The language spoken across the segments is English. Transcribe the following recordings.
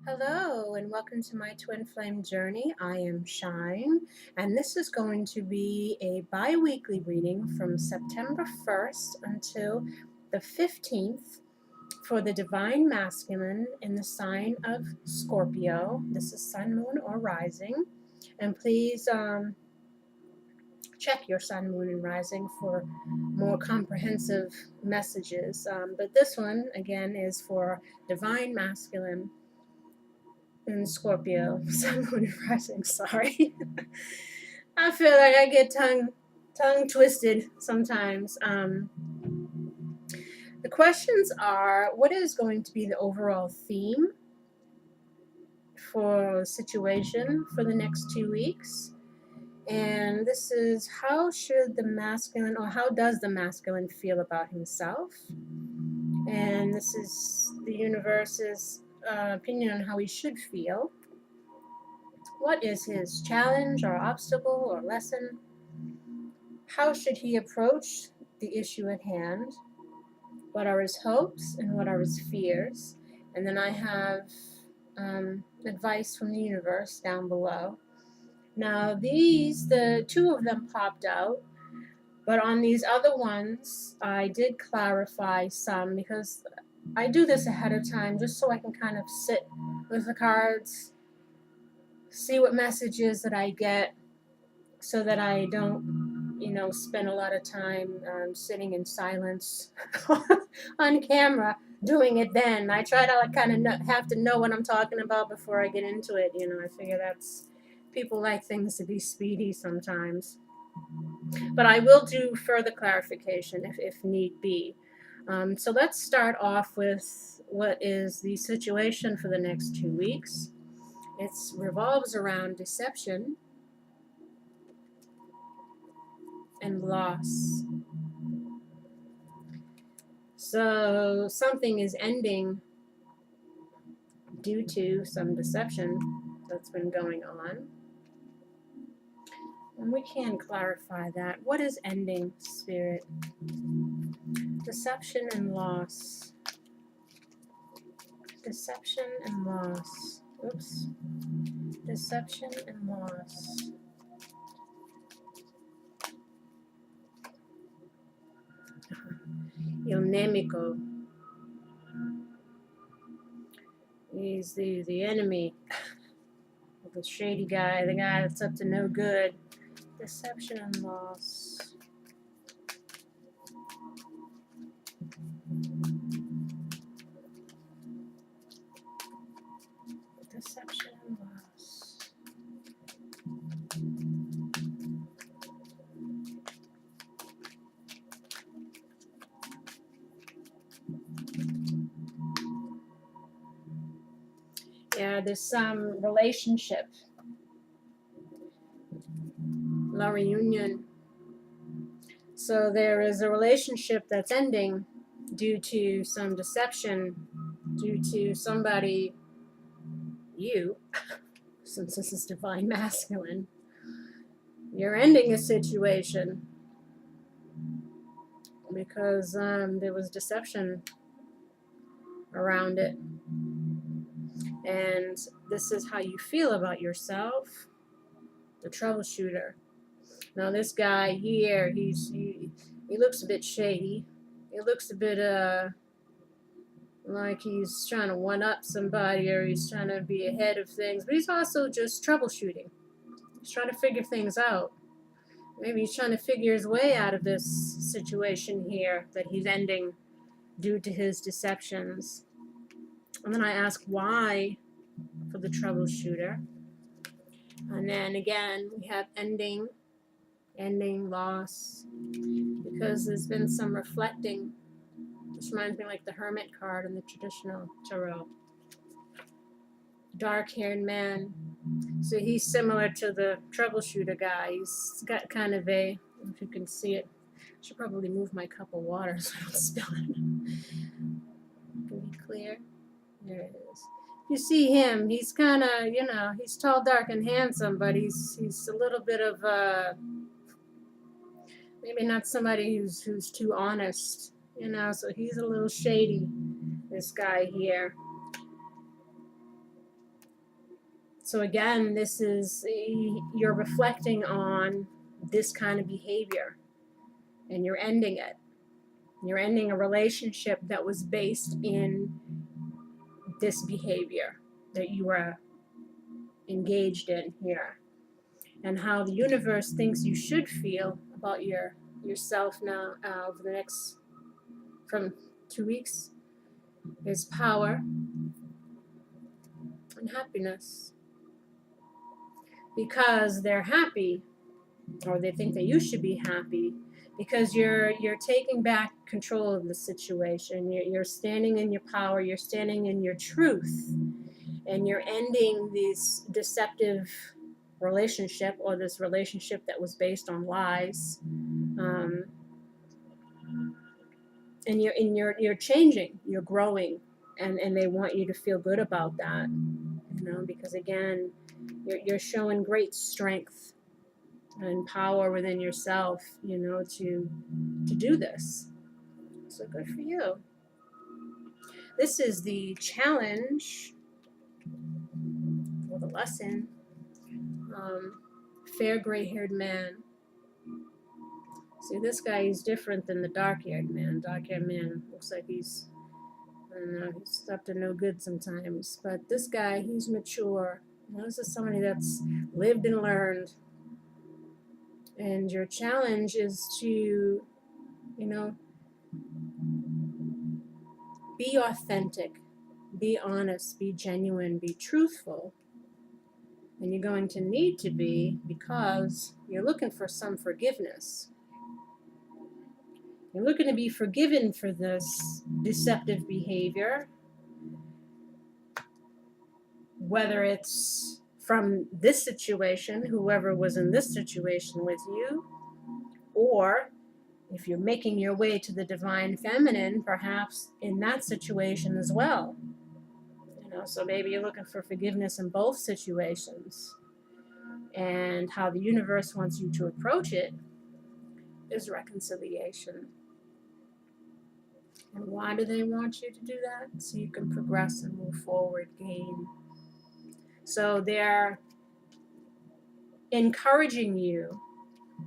Hello and welcome to my twin flame journey. I am Shine, and this is going to be a bi-weekly reading from September 1st until the 15th for the divine masculine in the sign of Scorpio. This is sun, moon, or rising. And please check your sun, moon, and rising for more comprehensive messages. But this one, again, is for divine masculine in Scorpio, sun, moon, and rising. Sorry, I feel like I get tongue twisted sometimes. The questions are: what is going to be the overall theme for the situation for the next 2 weeks? And this is: how should the masculine, or how does the masculine feel about himself? And this is the universe's opinion on how he should feel. What is his challenge or obstacle or lesson? How should he approach the issue at hand? What are his hopes and what are his fears? And then I have advice from the universe down below. Now the two of them popped out, but on these other ones I did clarify some, because I do this ahead of time just so I can kind of sit with the cards, see what messages that I get, so that I don't, spend a lot of time sitting in silence on camera doing it then. I try to kind of have to know what I'm talking about before I get into it. I figure people like things to be speedy sometimes. But I will do further clarification if need be. So let's start off with what is the situation for the next 2 weeks. It revolves around deception and loss. So something is ending due to some deception that's been going on. And we can clarify that. What is ending, Spirit? Deception and loss. Deception and loss. Oops. Deception and loss. Yonemico. He's the enemy. The shady guy, the guy that's up to no good. Deception and loss. Deception and loss. Yeah, there's some relationship. La reunion. So there is a relationship that's ending due to some deception, due to somebody, you, since this is divine masculine, you're ending a situation because there was deception around it. And this is how you feel about yourself, the troubleshooter. Now this guy here, he looks a bit shady. He looks a bit like he's trying to one-up somebody, or he's trying to be ahead of things, but he's also just troubleshooting. He's trying to figure things out. Maybe he's trying to figure his way out of this situation here that he's ending due to his deceptions. And then I ask why for the troubleshooter. And then again, we have ending, loss, because there's been some reflecting. This reminds me like the Hermit card in the traditional tarot. Dark-haired man. So he's similar to the troubleshooter guy. He's got kind of a, if you can see it, I should probably move my cup of water so I don't spill it. Can be clear? There it is. You see him, he's kind of, he's tall, dark, and handsome, but he's a little bit of maybe not somebody who's too honest, so he's a little shady, this guy here. So again, this is, you're reflecting on this kind of behavior, and you're ending it. You're ending a relationship that was based in this behavior that you were engaged in here, and how the universe thinks you should feel about yourself now, over the next, from 2 weeks, is power and happiness. Because they're happy, or they think that you should be happy, because you're taking back control of the situation. You're standing in your power, you're standing in your truth, and you're ending this deceptive relationship, or this relationship that was based on lies. And you're changing, you're growing, and they want you to feel good about that, because again, you're showing great strength and power within yourself, to do this. So good for you. This is the challenge, or the lesson. Fair gray-haired man. See, this guy is different than the dark-haired man. Dark-haired man looks like he's, I don't know, he's up to no good sometimes. But this guy, he's mature. This is somebody that's lived and learned. And your challenge is to, be authentic, be honest, be genuine, be truthful. And you're going to need to be, because you're looking for some forgiveness. You're looking to be forgiven for this deceptive behavior, whether it's from this situation, whoever was in this situation with you, or if you're making your way to the divine feminine, perhaps in that situation as well. So maybe you're looking for forgiveness in both situations. And how the universe wants you to approach it is reconciliation. And why do they want you to do that? So you can progress and move forward, gain. So they're encouraging you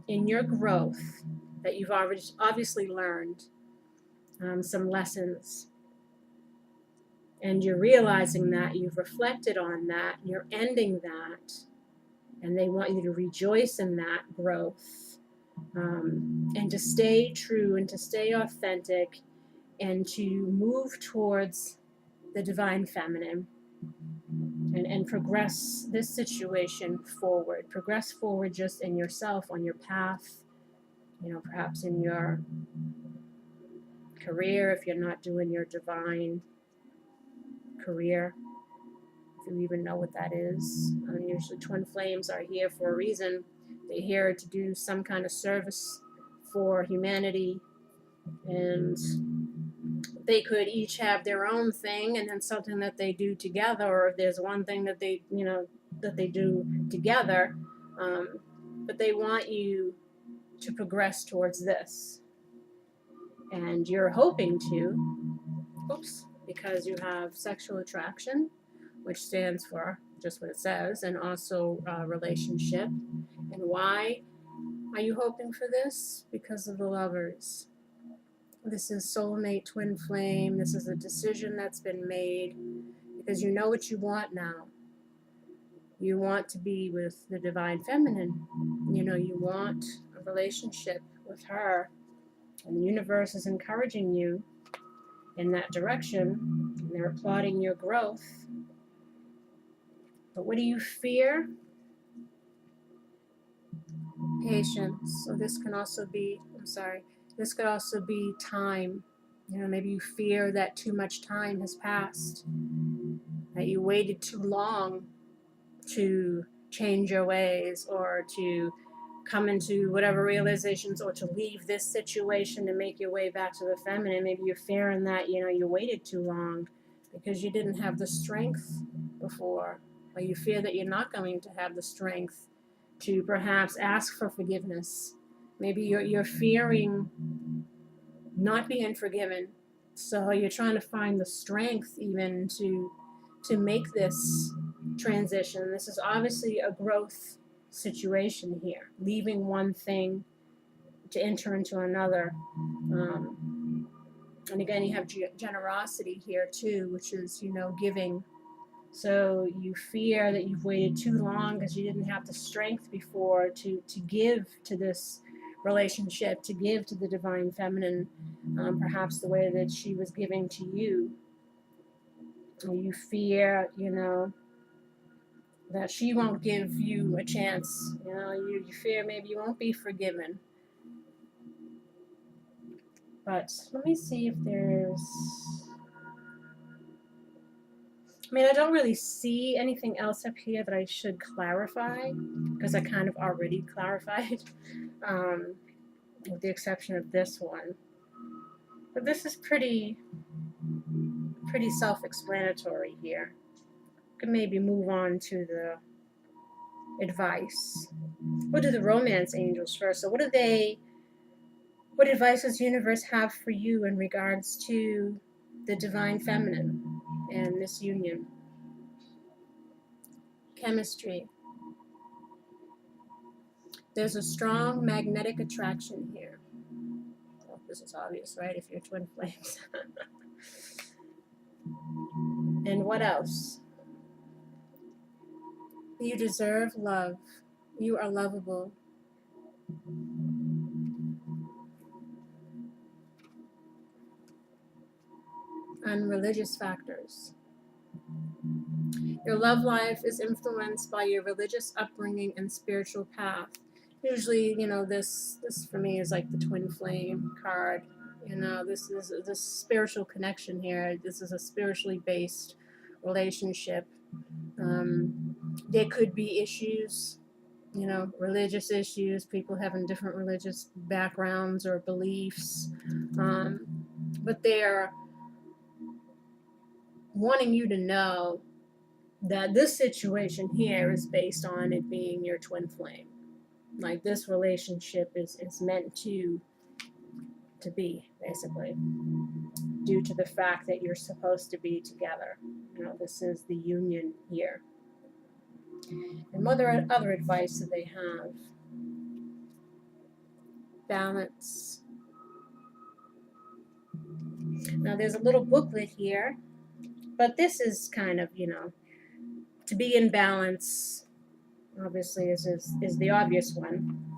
in your growth, that you've obviously learned some lessons. And you're realizing that, you've reflected on that, you're ending that, and they want you to rejoice in that growth, and to stay true, and to stay authentic, and to move towards the divine feminine, and progress this situation forward. Progress forward just in yourself, on your path, perhaps in your career, if you're not doing your divine career, if you even know what that is. Usually twin flames are here for a reason. They're here to do some kind of service for humanity, and they could each have their own thing, and then something that they do together, or if there's one thing that they, that they do together, but they want you to progress towards this. And you're hoping to, because you have sexual attraction, which stands for just what it says, and also relationship. And why are you hoping for this? Because of the Lovers. This is soulmate, twin flame. This is a decision that's been made, because you know what you want now. You want to be with the divine feminine. You want a relationship with her. And the universe is encouraging you in that direction. And they're applauding your growth. But what do you fear? Patience. So this can also be, this could also be time. Maybe you fear that too much time has passed, that you waited too long to change your ways, or to come into whatever realizations, or to leave this situation and make your way back to the feminine. Maybe you're fearing that, you waited too long because you didn't have the strength before, or you fear that you're not going to have the strength to perhaps ask for forgiveness. Maybe you're fearing not being forgiven, so you're trying to find the strength even to make this transition. This is obviously a growth situation here, leaving one thing to enter into another. And again, you have generosity here too, which is, you know, giving. So you fear that you've waited too long because you didn't have the strength before to give to this relationship, to give to the divine feminine, perhaps the way that she was giving to you. You fear, you know, that she won't give you a chance. You know, you fear maybe you won't be forgiven. But let me see if there's... I mean, I don't really see anything else up here that I should clarify, because I kind of already clarified, with the exception of this one. But this is pretty self-explanatory here. Could maybe move on to the advice. We'll do the romance angels first. So what advice does the universe have for you in regards to the divine feminine and this union? Chemistry. There's a strong magnetic attraction here. Oh, this is obvious, right? If you're twin flames. And what else? You deserve love. You are lovable. And religious factors. Your love life is influenced by your religious upbringing and spiritual path. Usually, you know, this for me is like the twin flame card. You know, this is this spiritual connection here. This is a spiritually based relationship. There could be issues, you know, religious issues, people having different religious backgrounds or beliefs, but they're wanting you to know that this situation here is based on it being your twin flame. Like, this relationship is meant to be, basically, due to the fact that you're supposed to be together. You know, this is the union here. And what other advice do they have? Balance. Now, there's a little booklet here, but this is kind of, you know, to be in balance, obviously, is the obvious one.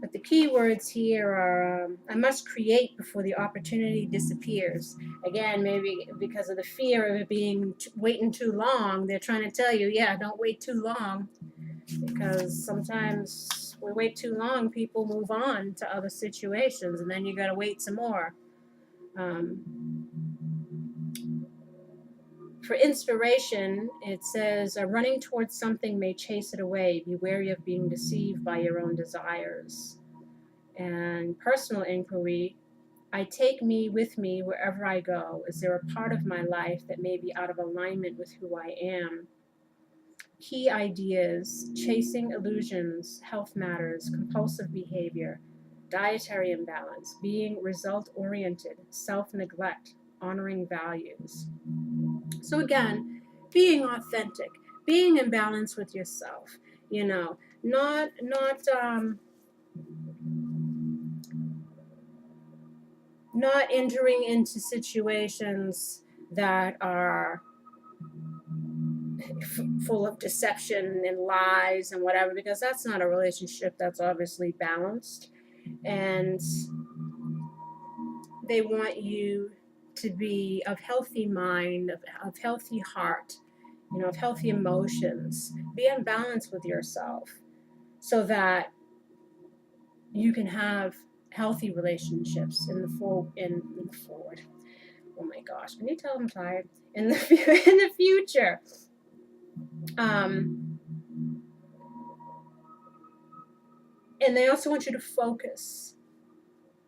But the key words here are, I must create before the opportunity disappears. Again, maybe because of the fear of it being waiting too long, they're trying to tell you, yeah, don't wait too long. Because sometimes we wait too long, people move on to other situations, and then you got to wait some more. For inspiration, it says, running towards something may chase it away. Be wary of being deceived by your own desires. And personal inquiry, I take me with me wherever I go. Is there a part of my life that may be out of alignment with who I am? Key ideas, chasing illusions, health matters, compulsive behavior, dietary imbalance, being result-oriented, self-neglect, honoring values. So again, being authentic, being in balance with yourself, you know, not entering into situations that are full of deception and lies and whatever, because that's not a relationship that's obviously balanced. And they want you to be of healthy mind, of healthy heart, you know, of healthy emotions. Be in balance with yourself so that you can have healthy relationships in the forward. Oh my gosh, can you tell I'm tired? In the future. And they also want you to focus.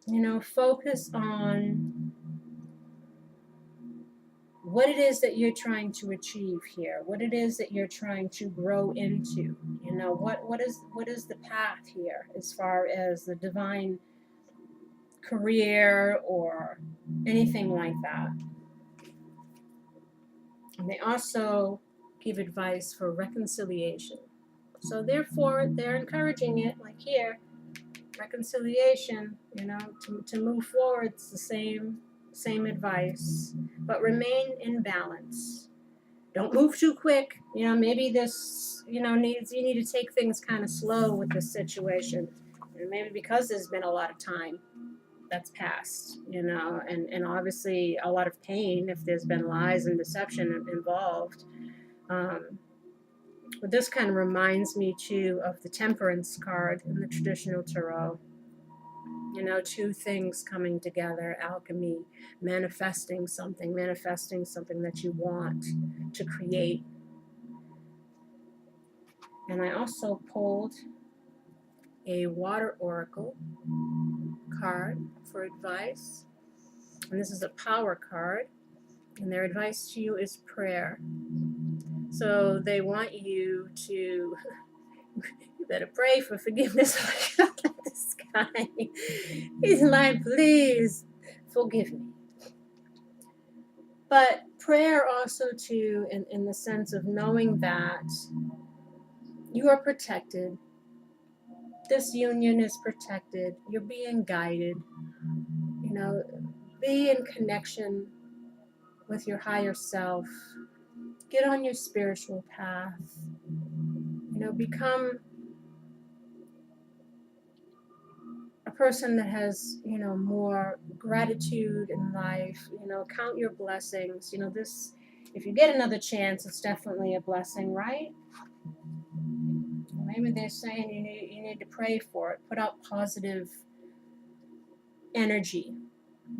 You know, focus on what it is that you're trying to achieve here, what it is that you're trying to grow into. You know, what is the path here as far as the divine career or anything like that. And they also give advice for reconciliation. So therefore, they're encouraging it, like here, reconciliation, you know, to move forward. It's the same advice, but remain in balance. Don't move too quick. You know, maybe this, you know, you need to take things kind of slow with this situation. And maybe because there's been a lot of time that's passed, you know, and obviously a lot of pain if there's been lies and deception involved. But this kind of reminds me too of the Temperance card in the traditional tarot. You know, two things coming together, alchemy, manifesting something that you want to create. And I also pulled a water oracle card for advice. And this is a power card. And their advice to you is prayer. So they want you to, you better pray for forgiveness. This guy, he's like, please forgive me. But prayer also too, in the sense of knowing that you are protected. This union is protected. You're being guided. You know, be in connection with your higher self. Get on your spiritual path. You know, become a person that has, you know, more gratitude in life. You know, count your blessings. You know, this, if you get another chance, it's definitely a blessing, right? Maybe they're saying you need to pray for it. Put out positive energy.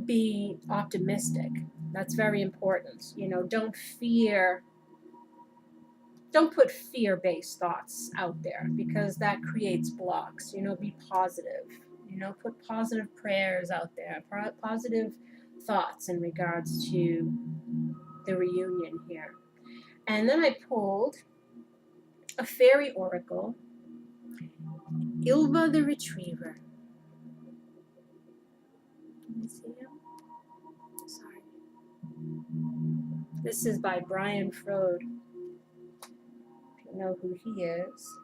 Be optimistic. That's very important. You know, don't put fear-based thoughts out there, because that creates blocks. You know, be positive. You know, put positive prayers out there, positive thoughts in regards to the reunion here. And then I pulled a fairy oracle, ॿLÄSSIＩGS the Retriever. Let me see him. Sorry. This is by Brian Frode. If you know who he is.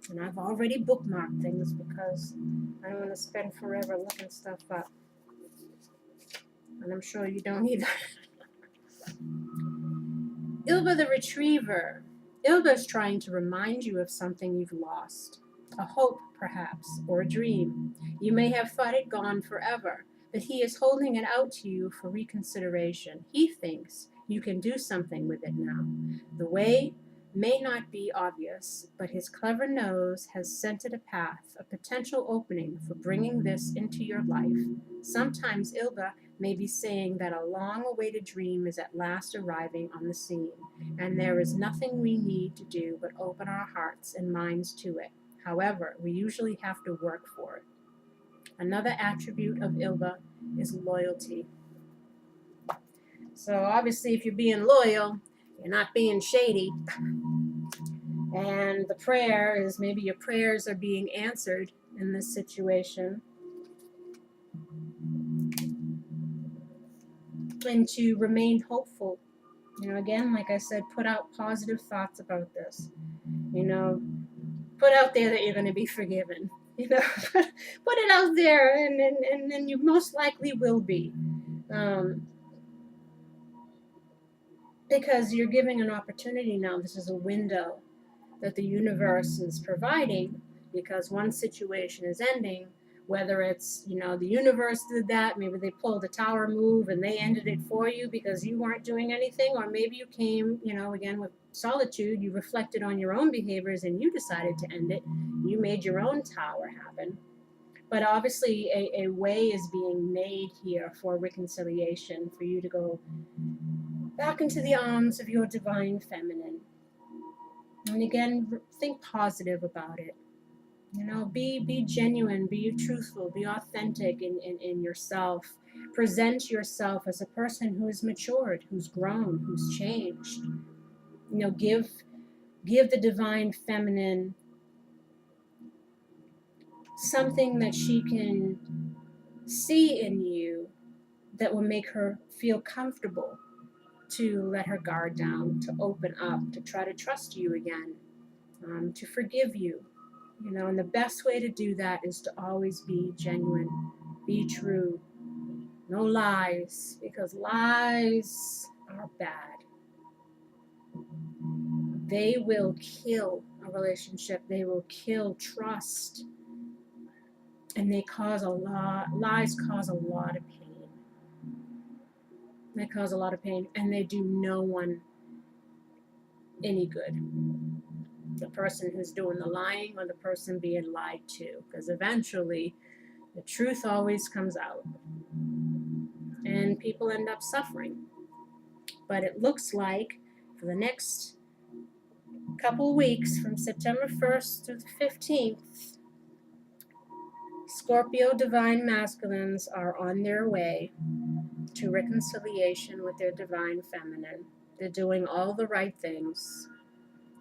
And I've already bookmarked things because I don't want to spend forever looking stuff up. And I'm sure you don't either. ॿLÄSSIＩGS the Retriever. ॿLÄSSIＩGS is trying to remind you of something you've lost. A hope, perhaps, or a dream. You may have thought it gone forever, but he is holding it out to you for reconsideration. He thinks you can do something with it now. The way may not be obvious, but his clever nose has scented a path, a potential opening for bringing this into your life. Sometimes ॿLÄSSIIGS may be saying that a long-awaited dream is at last arriving on the scene, and there is nothing we need to do but open our hearts and minds to it. However, we usually have to work for it. Another attribute of ॿLÄSSIIGS is loyalty. So obviously, if you're being loyal, you're not being shady. And the prayer is, maybe your prayers are being answered in this situation. And to remain hopeful. You know, again, like I said, put out positive thoughts about this. You know, put out there that you're going to be forgiven. You know, put it out there, and you most likely will be. Because you're giving an opportunity now. This is a window that the universe is providing, because one situation is ending, whether it's, you know, the universe did that, maybe they pulled a tower move and they ended it for you because you weren't doing anything, or maybe you came, you know, again with solitude, you reflected on your own behaviors and you decided to end it. You made your own tower happen. But obviously a way is being made here for reconciliation, for you to go back into the arms of your divine feminine. And again, think positive about it. You know, be genuine, be truthful, be authentic in yourself. Present yourself as a person who has matured, who's grown, who's changed. You know, give the divine feminine something that she can see in you that will make her feel comfortable. to let her guard down, to open up, to try to trust you again, to forgive you. You know, and the best way to do that is to always be genuine, be true, no lies, because lies are bad. They will kill a relationship, they will kill trust, and lies cause a lot of pain. They cause a lot of pain, and they do no one any good. The person who's doing the lying or the person being lied to, because eventually the truth always comes out and people end up suffering. But it looks like for the next couple weeks, from September 1st through the 15th, Scorpio divine masculines are on their way to reconciliation with their divine feminine. They're doing all the right things.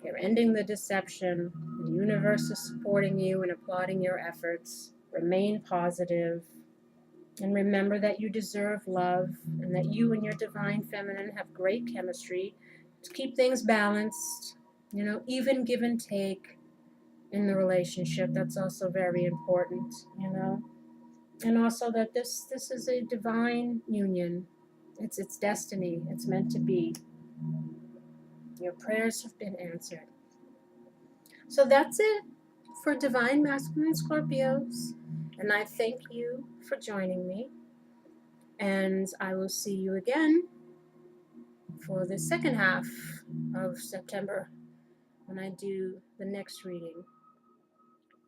They're ending the deception. The universe is supporting you and applauding your efforts. Remain positive. And remember that you deserve love and that you and your divine feminine have great chemistry to keep things balanced, you know, even give and take in the relationship. That's also very important, you know. And also that this is a divine union. It's destiny. It's meant to be. Your prayers have been answered. So that's it for Divine Masculine Scorpios. And I thank you for joining me. And I will see you again for the second half of September when I do the next reading.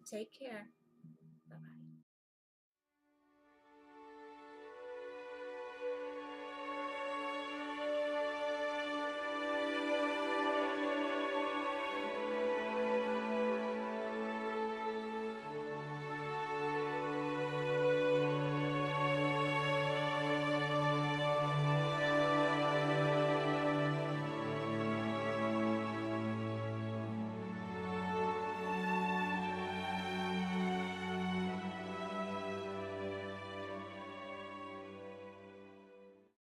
Take care.